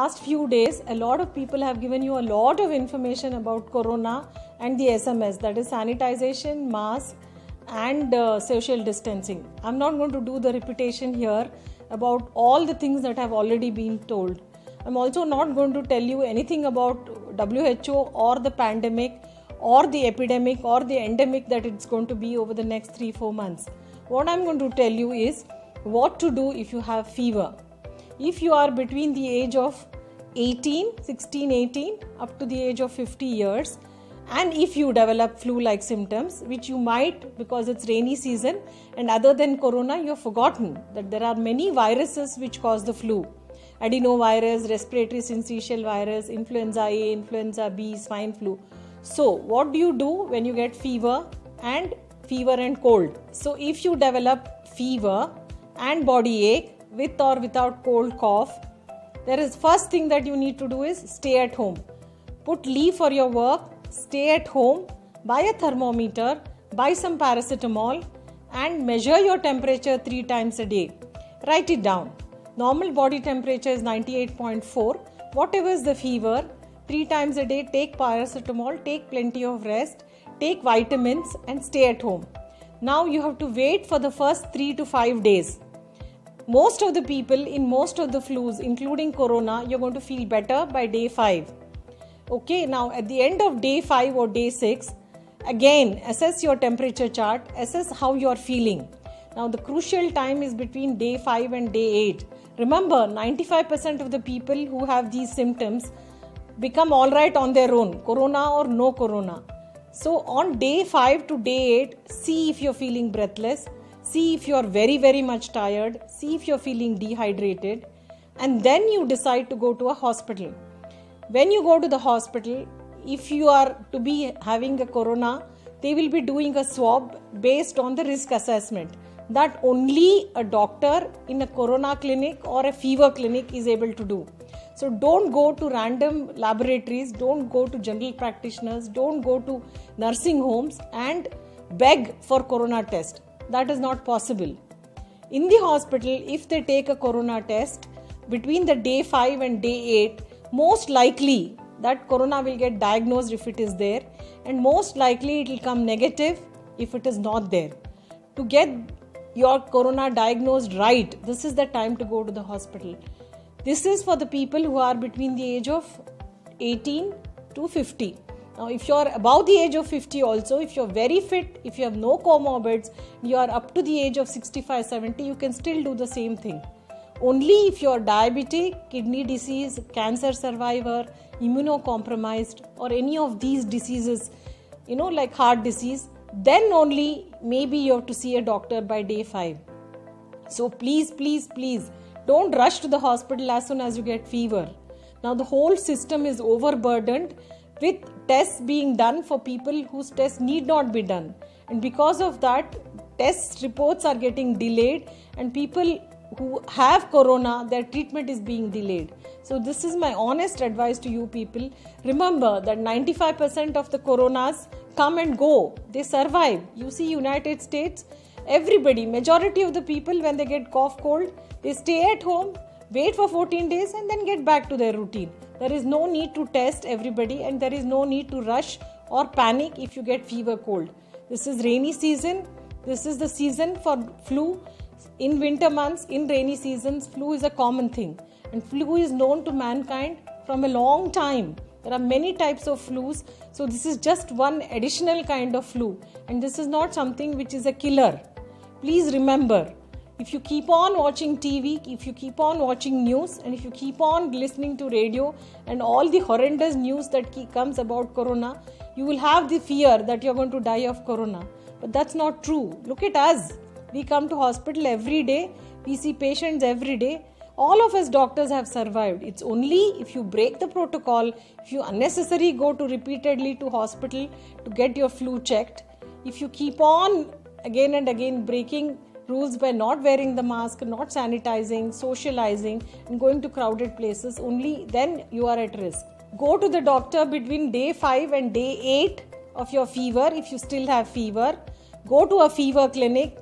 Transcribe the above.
last few days, a lot of people have given you a lot of information about corona and the SMS, that is sanitization, mask and social distancing. I'm not going to do the repetition here about all the things that have already been told. I'm also not going to tell you anything about WHO or the pandemic or the epidemic or the endemic that it's going to be over the next 3-4 months. What I'm going to tell you is what to do if you have fever. If you are between the age of 16, 18 up to the age of 50 years, and if you develop flu-like symptoms, which you might because it's rainy season, and other than corona, you have forgotten that there are many viruses which cause the flu. Adenovirus, respiratory syncytial virus, influenza A, influenza B, swine flu. So what do you do when you get fever and cold? So if you develop fever and body ache with or without cold cough, there is first thing that you need to do is stay at home. Put leave for your work, stay at home, buy a thermometer, buy some paracetamol and measure your temperature 3 times a day. Write it down. Normal body temperature is 98.4. Whatever is the fever, 3 times a day take paracetamol, take plenty of rest, take vitamins and stay at home. Now you have to wait for the first 3 to 5 days. Most of the people in most of the flus, including corona, you're going to feel better by day 5. Okay, now at the end of day 5 or day 6, again assess your temperature chart, assess how you are feeling. Now the crucial time is between day 5 and day 8. Remember, 95% of the people who have these symptoms become alright on their own, corona or no corona. So on day 5 to day 8, see if you're feeling breathless, see if you're very, very much tired, see if you're feeling dehydrated, and then you decide to go to a hospital. When you go to the hospital, if you are to be having a corona, they will be doing a swab based on the risk assessment that only a doctor in a corona clinic or a fever clinic is able to do. So don't go to random laboratories, don't go to general practitioners, don't go to nursing homes and beg for corona test. That is not possible. In the hospital, if they take a corona test between the day 5 and day 8, most likely that corona will get diagnosed if it is there, and most likely it will come negative if it is not there. To get your corona diagnosed right, this is the time to go to the hospital. This is for the people who are between the age of 18 to 50. Now, if you are above the age of 50 also, if you are very fit, if you have no comorbids, you are up to the age of 65, 70, you can still do the same thing. Only if you are diabetic, kidney disease, cancer survivor, immunocompromised or any of these diseases, like heart disease, then only maybe you have to see a doctor by day 5. So please, please, please don't rush to the hospital as soon as you get fever. Now the whole system is overburdened with tests being done for people whose tests need not be done. And because of that, test reports are getting delayed and people who have corona, their treatment is being delayed. So this is my honest advice to you people. Remember that 95% of the coronas come and go. They survive. You see United States, everybody, majority of the people when they get cough, cold, they stay at home, wait for 14 days and then get back to their routine. There is no need to test everybody and there is no need to rush or panic if you get fever, cold. This is rainy season. This is the season for flu. In winter months, in rainy seasons, flu is a common thing. And flu is known to mankind from a long time. There are many types of flus. So this is just one additional kind of flu. And this is not something which is a killer. Please remember, if you keep on watching TV, if you keep on watching news, and if you keep on listening to radio and all the horrendous news that comes about corona, you will have the fear that you're going to die of corona. But that's not true. Look at us. We come to hospital every day. We see patients every day. All of us doctors have survived. It's only if you break the protocol, if you unnecessarily go to repeatedly to hospital to get your flu checked, if you keep on again and again breaking rules by not wearing the mask, not sanitizing, socializing and going to crowded places, only then you are at risk. Go to the doctor between day 5 and day 8 of your fever if you still have fever. Go to a fever clinic.